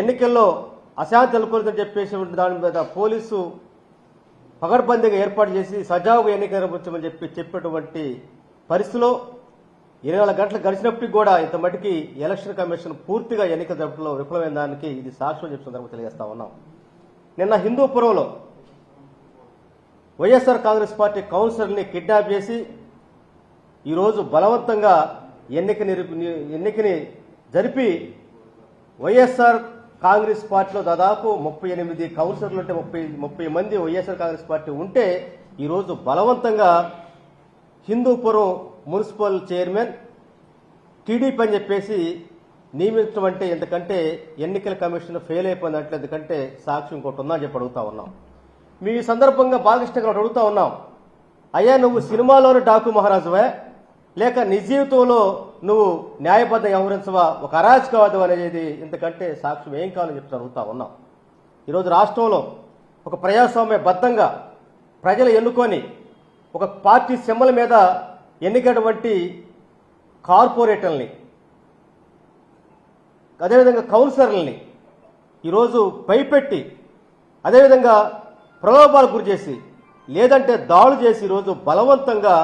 ఎన్నికల్లో అశాంతి నెలకొందని చెప్పేసి దాని మీద పోలీసు పగడ్బందీగా ఏర్పాటు చేసి సజావుగా ఎన్నికలు నిర్వహించమని చెప్పేటువంటి పరిస్థితిలో 24 గంటలు గడిచినప్పటికీ కూడా ఇంత మటుకి ఎలక్షన్ కమిషన్ పూర్తిగా ఎన్నికల జరపడంలో విఫలమైన దానికి ఇది సాక్ష్యం చెప్పి సందర్భంగా తెలియజేస్తా ఉన్నాం. నిన్న హిందూపురంలో వైఎస్ఆర్ కాంగ్రెస్ పార్టీ కౌన్సిలర్ని కిడ్నాప్ చేసి ఈరోజు బలవంతంగా ఎన్నికని జరిపి వైఎస్ఆర్ కాంగ్రెస్ పార్టీలో దాదాపు 38 కౌన్సిలర్లు ఉంటే 30 మంది వైఎస్ఆర్ కాంగ్రెస్ పార్టీ ఉంటే ఈరోజు బలవంతంగా హిందూపురం మున్సిపల్ చైర్మన్ టీడీపీ అని చెప్పేసి నియమించడం అంటే ఎందుకంటే ఎన్నికల కమిషన్ ఫెయిల్ అయిపోయిందంటే ఎందుకంటే సాక్ష్యం ఇంకోటి ఉందని చెప్పి అడుగుతా ఉన్నాం. మీ సందర్భంగా బాలకృష్ణ గారు అడుగుతా ఉన్నాం, అయ్యా నువ్వు సినిమాలోని డాకు మహారాజువే లేక నిజ జీవితంలో నువ్వు న్యాయబద్ధ వ్యవహరించవా, ఒక అరాచకవాదం అనేది ఇంతకంటే సాక్ష్యం ఏం కావాలని చెప్పి అడుగుతా ఉన్నాం. ఈరోజు రాష్ట్రంలో ఒక ప్రజాస్వామ్య బద్ధంగా ప్రజలు ఎన్నుకొని ఒక పార్టీ సింబల్ మీద ఎన్నికటువంటి కార్పొరేటర్ని అదేవిధంగా కౌన్సిలర్లని ఈరోజు భయపెట్టి అదేవిధంగా ప్రలోభాలకు గురి చేసి లేదంటే దాడులు చేసి ఈరోజు బలవంతంగా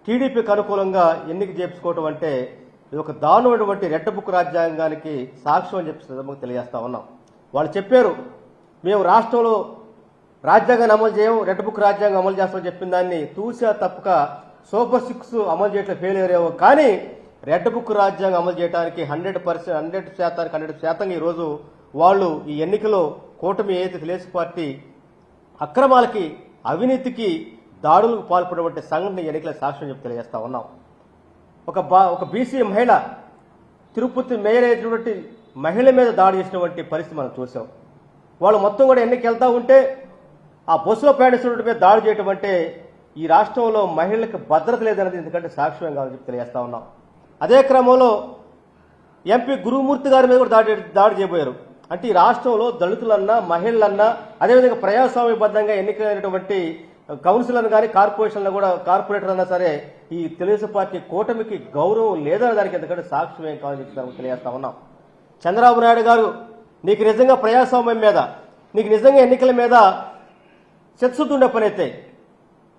టీడీపీకి అనుకూలంగా ఎన్నిక చేయించుకోవడం అంటే ఇది ఒక దారుణమైనటువంటి రెడ్ బుక్ రాజ్యాంగానికి సాక్ష్యం అని చెప్పి తెలియజేస్తా ఉన్నాం. వాళ్ళు చెప్పారు మేము రాష్ట్రంలో రాజ్యాంగాన్ని అమలు చేయం, రెడ్ బుక్ రాజ్యాంగం అమలు చేస్తామని చెప్పిన దాన్ని తూసా తప్పక సూపర్ 6 అమలు చేయట్లే ఫెయిల్ అయ్యారేమో, కానీ రెడ్ బుక్ రాజ్యాంగం అమలు చేయడానికి 100% ఈరోజు వాళ్ళు ఈ ఎన్నికలో కూటమి ఏదైతే తెలుగుదేశం పార్టీ అక్రమాలకి అవినీతికి దాడులకు పాల్పడినటువంటి సంఘటన ఎన్నికల సాక్ష్యం చెప్పి తెలియజేస్తా ఉన్నాం. ఒక బీసీ మహిళ తిరుపతి మేయర్ అయినటువంటి మహిళ మీద దాడి చేసినటువంటి పరిస్థితి మనం చూసాం. వాళ్ళు మొత్తం కూడా ఎన్నికలు వెళ్తా ఉంటే ఆ బస్సులో ప్రయాణిస్తున్న మీద దాడి చేయటం అంటే ఈ రాష్ట్రంలో మహిళలకు భద్రత లేదన్నది ఎందుకంటే సాక్ష్యం కావాలని చెప్పి తెలియజేస్తా ఉన్నాం. అదే క్రమంలో ఎంపీ గురుమూర్తి గారి మీద కూడా దాడి చేయబోయారు. అంటే ఈ రాష్ట్రంలో దళితులన్నా మహిళలన్నా అదేవిధంగా ప్రజాస్వామ్యబద్ధంగా ఎన్నికైనటువంటి కౌన్సిలర్లు కానీ కార్పొరేటర్ అన్నా సరే ఈ తెలుగుదేశం పార్టీ కూటమికి గౌరవం లేదన్న దానికి ఎందుకంటే సాక్ష్యం ఏం కావాలని చెప్పి తెలియజేస్తా ఉన్నాం. చంద్రబాబు నాయుడు గారు నీకు నిజంగా ప్రజాస్వామ్యం మీద నీకు నిజంగా ఎన్నికల మీద చిత్తశుద్ధి ఉండే పని అయితే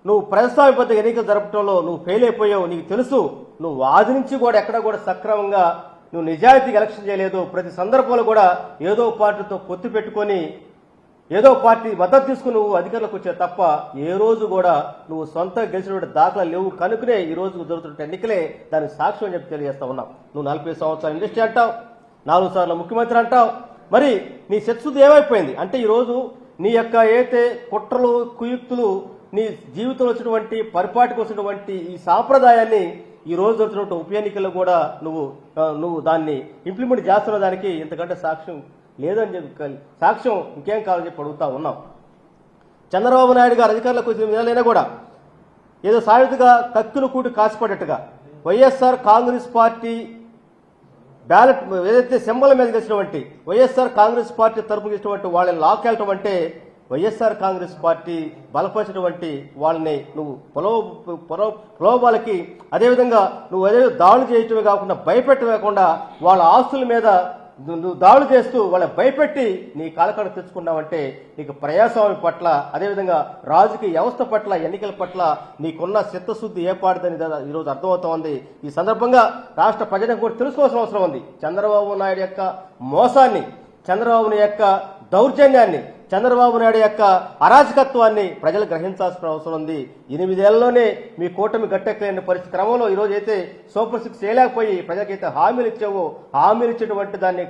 నువ్వు ప్రజాస్వామ్యబద్ధ ఎన్నికలు జరపడంలో నువ్వు ఫెయిల్ అయిపోయావు. నీకు తెలుసు నువ్వు ఆది నుంచి కూడా ఎక్కడ కూడా సక్రమంగా నువ్వు నిజాయితీగా ఎలక్షన్ చేయలేదు. ప్రతి సందర్భంలో కూడా ఏదో పార్టీతో పొత్తు పెట్టుకొని ఏదో పార్టీ మద్దతు తీసుకుని నువ్వు అధికారంలోకి వచ్చావు తప్ప ఏ రోజు కూడా నువ్వు సొంతంగా గెలిచినటువంటి దాఖలా లేవు. కనుకనే ఈ రోజు జరుగుతున్న ఎన్నికలే దానికి సాక్ష్యం అని చెప్పి తెలియజేస్తా ఉన్నావు. నువ్వు 40 సంవత్సరాలు ఇండస్ట్రీ అంటావు, 4 సార్లు ముఖ్యమంత్రి అంటావు. మరి నీ శత్రుది ఏమైపోయింది అంటే ఈరోజు నీ యొక్క ఏదైతే కుట్రలు కుయుక్తులు నీ జీవితంలో వచ్చినటువంటి పరిపాటికి వచ్చినటువంటి ఈ సాంప్రదాయాన్ని ఈ రోజు జరుగుతున్న ఉప ఎన్నికల్లో కూడా నువ్వు దాన్ని ఇంప్లిమెంట్ చేస్తున్న దానికి ఇంతకంటే సాక్ష్యం లేదని చెప్పి సాక్ష్యం ఇంకేం కావాలని చెప్పి అడుగుతా ఉన్నాం. చంద్రబాబు నాయుడు గారు అధికారంలోకి వచ్చిన విధాలైనా కూడా ఏదో సాయుధగా కక్కును కూటి కాసిపడ్డట్టుగా వైఎస్ఆర్ కాంగ్రెస్ పార్టీ బ్యాలెట్ ఏదైతే సింబల్ మీద గెలిచినటువంటి వైఎస్ఆర్ కాంగ్రెస్ పార్టీ తరపున గెలిచినటువంటి వాళ్ళని లాక్కెళ్ళటం అంటే వైఎస్ఆర్ కాంగ్రెస్ పార్టీ బలపరిచినటువంటి వాళ్ళని నువ్వు ప్రలోభాలకి అదేవిధంగా నువ్వు అదే దాడులు చేయటమే కాకుండా భయపెట్టకుండా వాళ్ళ ఆస్తుల మీద నువ్వు దాడులు చేస్తూ వాళ్ళని భయపెట్టి నీ కాలకాడ తెచ్చుకున్నావంటే నీకు ప్రజాస్వామ్యం పట్ల అదేవిధంగా రాజకీయ వ్యవస్థ పట్ల ఎన్నికల పట్ల నీకున్న చిత్తశుద్ధి ఏర్పడదని ఈరోజు అర్థమవుతోంది. ఈ సందర్భంగా రాష్ట్ర ప్రజలకు కూడా తెలుసుకోవాల్సిన అవసరం ఉంది. చంద్రబాబు నాయుడు యొక్క మోసాన్ని, చంద్రబాబు యొక్క దౌర్జన్యాన్ని, చంద్రబాబు నాయుడు యొక్క అరాచకత్వాన్ని ప్రజలు గ్రహించాల్సిన అవసరం ఉంది. 8 ఏళ్లలోనే మీ కూటమి గట్టెక్కలేని పరిస్థితి క్రమంలో ఈ రోజు అయితే సూపర్ 6 చేయలేకపోయి ప్రజలకైతే హామీలు ఇచ్చావో హామీలు ఇచ్చేటువంటి దాన్ని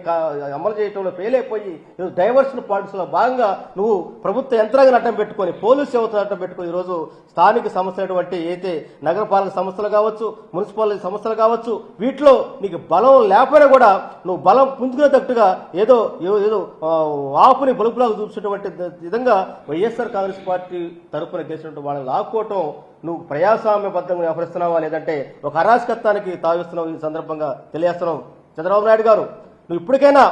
అమలు చేయడంలో ఫెయిల్ అయిపోయి డైవర్షన్ పాలిటిక్స్ లో భాగంగా నువ్వు ప్రభుత్వ యంత్రాంగాన్ని అడ్డం పెట్టుకుని పోలీసు వ్యవస్థను అడ్డం పెట్టుకుని ఈ రోజు స్థానిక సంస్థలైనటువంటి అయితే నగరపాలక సంస్థలు కావచ్చు, మున్సిపాలిటీ సంస్థలు కావచ్చు, వీటిలో నీకు బలం లేకపోయినా కూడా నువ్వు బలం పుంజుకునేటట్టుగా ఏదో ఆపుని బలుపులాగా చూసేటువంటి విధంగా వైఎస్ఆర్ కాంగ్రెస్ పార్టీ తరఫున గెలిచినట్టు వాళ్ళని లాక్కోవటం నువ్వు ప్రజాస్వామ్యబద్ధంగా వ్యవహరిస్తున్నావా లేదంటే ఒక అరాచకత్వానికి తావిస్తున్నావు. ఈ సందర్భంగా తెలియజేస్తున్నావు. చంద్రబాబు నాయుడు గారు నువ్వు ఇప్పటికైనా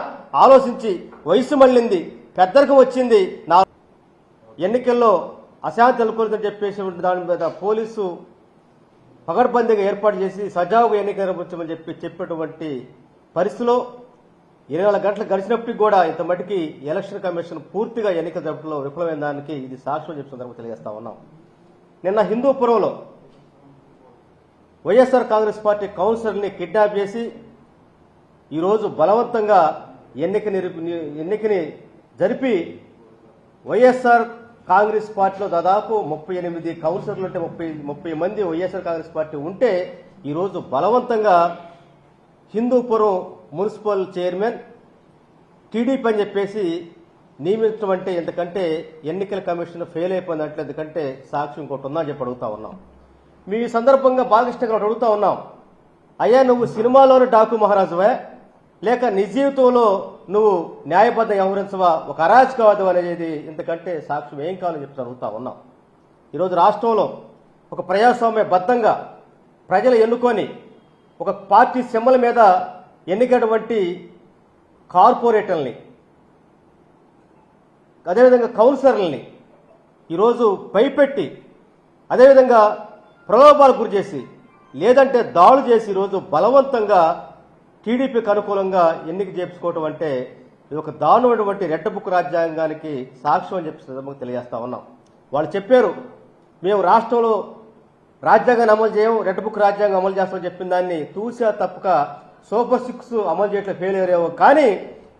ఆలోచించి వయసు మళ్ళింది, పెద్దరికం వచ్చింది, నా ఎన్నికల్లో అశాంతి నెలకొందని చెప్పేసి దాని మీద పోలీసు పగడ్బందీగా ఏర్పాటు చేసి సజావుగా ఎన్నికలు నిర్వహించమని చెప్పేటువంటి పరిస్థితిలో 24 గంటలు గడిచినప్పటికీ కూడా ఇంత మటుకి ఎలక్షన్ కమిషన్ పూర్తిగా ఎన్నికల జరపడంలో విఫలమైన దానికి ఇది సాక్ష్యం చెప్పి సందర్భంగా తెలియజేస్తా ఉన్నాం. నిన్న హిందూపురంలో వైఎస్ఆర్ కాంగ్రెస్ పార్టీ కౌన్సిలర్ని కిడ్నాప్ చేసి ఈరోజు బలవంతంగా ఎన్నికని జరిపి వైఎస్ఆర్ కాంగ్రెస్ పార్టీలో దాదాపు 38 కౌన్సిలర్లు ఉంటే 30 మంది వైఎస్ఆర్ కాంగ్రెస్ పార్టీ ఉంటే ఈరోజు బలవంతంగా హిందూపురం మున్సిపల్ చైర్మన్ టీడీపీ అని చెప్పేసి నియమించడం అంటే ఎందుకంటే ఎన్నికల కమిషన్ ఫెయిల్ అయిపోయిందంటే ఎందుకంటే సాక్ష్యం ఇంకోటి ఉందని చెప్పి అడుగుతా ఉన్నాం. మీ సందర్భంగా బాలకృష్ణ గారు అడుగుతా ఉన్నాం, అయ్యా నువ్వు సినిమాలోని డాకు మహారాజువే లేక నిజ జీవితంలో నువ్వు న్యాయబద్ధ వ్యవహరించవా, ఒక అరాచకవాదం అనేది ఇంతకంటే సాక్ష్యం ఏం కావాలని చెప్పి అడుగుతా ఉన్నాం. ఈరోజు రాష్ట్రంలో ఒక ప్రజాస్వామ్య బద్ధంగా ప్రజలు ఎన్నుకొని ఒక పార్టీ సింబల్ మీద ఎన్నికటువంటి కార్పొరేటర్ని అదేవిధంగా కౌన్సిలర్లని ఈరోజు భయపెట్టి అదేవిధంగా ప్రలోభాలకు గురి చేసి లేదంటే దాడులు చేసి ఈరోజు బలవంతంగా టీడీపీకి అనుకూలంగా ఎన్నిక చేయించుకోవటం అంటే ఇది ఒక దారుణమైనటువంటి రెడ్ బుక్ రాజ్యాంగానికి సాక్ష్యం అని చెప్పి తెలియజేస్తా ఉన్నాం. వాళ్ళు చెప్పారు మేము రాష్ట్రంలో రాజ్యాంగాన్ని అమలు చేయం, రెడ్ బుక్ రాజ్యాంగం అమలు చేస్తామని చెప్పిన దాన్ని తూసా తప్పక సూపర్ 6 అమలు చేయట్లే ఫెయిల్ అయ్యారేమో, కానీ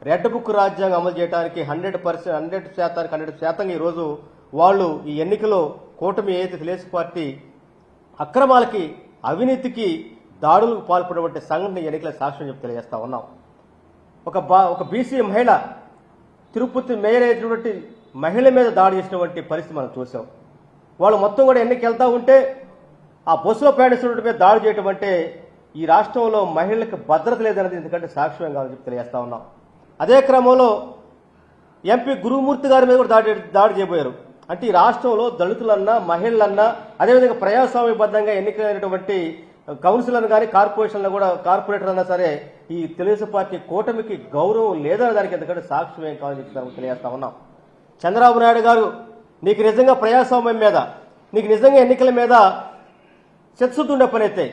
రెడ్ బుక్ రాజ్యాంగం అమలు చేయడానికి 100% ఈరోజు వాళ్ళు ఈ ఎన్నికలో కూటమి ఏదైతే తెలుగుదేశం పార్టీ అక్రమాలకి అవినీతికి దాడులకు పాల్పడినటువంటి సంఘటన ఎన్నికల సాక్ష్యం చెప్పి తెలియజేస్తా ఉన్నాం. ఒక బీసీ మహిళ తిరుపతి మేయర్ అయినటువంటి మహిళ మీద దాడి చేసినటువంటి పరిస్థితి మనం చూసాం. వాళ్ళు మొత్తం కూడా ఎన్నికకి వెళ్తా ఉంటే ఆ బస్సులో ప్రయాణిస్తున్న మీద దాడి చేయటం అంటే ఈ రాష్ట్రంలో మహిళలకు భద్రత లేదన్నది ఎందుకంటే సాక్ష్యం కావాలని చెప్పి తెలియజేస్తా ఉన్నాం. అదే క్రమంలో ఎంపీ గురుమూర్తి గారి మీద కూడా దాడి చేయబోయారు. అంటే ఈ రాష్ట్రంలో దళితులన్నా మహిళలన్నా అదేవిధంగా ప్రజాస్వామ్యబద్ధంగా ఎన్నికైనటువంటి కౌన్సిలర్లు కానీ కార్పొరేటర్ అన్నా సరే ఈ తెలుగుదేశం పార్టీ కూటమికి గౌరవం లేదన్న దానికి ఎందుకంటే సాక్ష్యం ఏం కావాలని చెప్పి తెలియజేస్తా ఉన్నాం. చంద్రబాబు నాయుడు గారు నీకు నిజంగా ప్రజాస్వామ్యం మీద నీకు నిజంగా ఎన్నికల మీద చర్చతుండే పని అయితే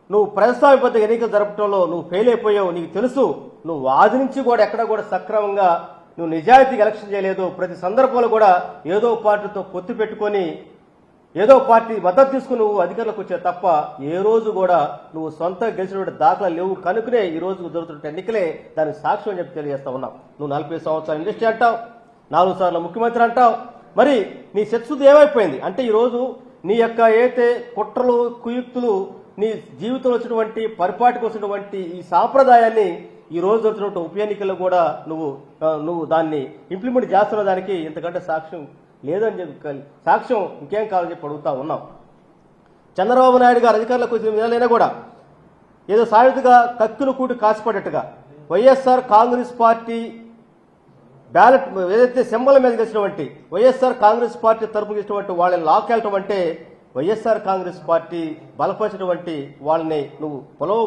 నువ్వు ప్రజాస్వామ్యబద్ధ ఎన్నికలు జరపడంలో నువ్వు ఫెయిల్ అయిపోయావు, నీకు తెలుసు. నువ్వు ఆది నుంచి కూడా ఎక్కడ కూడా సక్రమంగా నువ్వు నిజాయితీగా ఎలక్షన్ చేయలేదు. ప్రతి సందర్భంలో కూడా ఏదో పార్టీతో పొత్తు పెట్టుకొని ఏదో పార్టీ మద్దతు తీసుకుని నువ్వు అధికారంలోకి వచ్చావు తప్ప ఏ రోజు కూడా నువ్వు సొంతంగా గెలిచినటువంటి దాఖలా లేవు. కనుకనే ఈ రోజు జరుగుతున్న ఎన్నికలే దానికి సాక్ష్యం అని చెప్పి తెలియజేస్తా ఉన్నావు. నువ్వు 40 సంవత్సరాలు ఇండస్ట్రీ అంటావు, 4 సార్లు ముఖ్యమంత్రి అంటావు. మరి నీ శత్రుత ఏమైపోయింది అంటే ఈరోజు నీ యొక్క ఏదైతే కుట్రలు కుయుక్తులు నీ జీవితంలో వచ్చినటువంటి పరిపాటికి వచ్చినటువంటి ఈ సాంప్రదాయాన్ని ఈ రోజు జరుగుతున్న ఉప ఎన్నికల్లో కూడా నువ్వు దాన్ని ఇంప్లిమెంట్ చేస్తున్న దానికి ఇంతకంటే సాక్ష్యం లేదని చెప్పి సాక్ష్యం ఇంకేం కావాలని చెప్పి అడుగుతా ఉన్నాం. చంద్రబాబు నాయుడు గారు అధికారంలోకి వచ్చిన విధాలైనా కూడా ఏదో సాయుధగా కత్తులు కూటి కాసిపడ్డట్టుగా వైఎస్ఆర్ కాంగ్రెస్ పార్టీ బ్యాలెట్ ఏదైతే సింబల్ మీద గెలిచినటువంటి వైఎస్ఆర్ కాంగ్రెస్ పార్టీ తరపున గెలిచినటువంటి వాళ్ళని లాక్కెళ్ళటం అంటే వైఎస్ఆర్ కాంగ్రెస్ పార్టీ బలపరిచినటువంటి వాళ్ళని నువ్వు పొలవ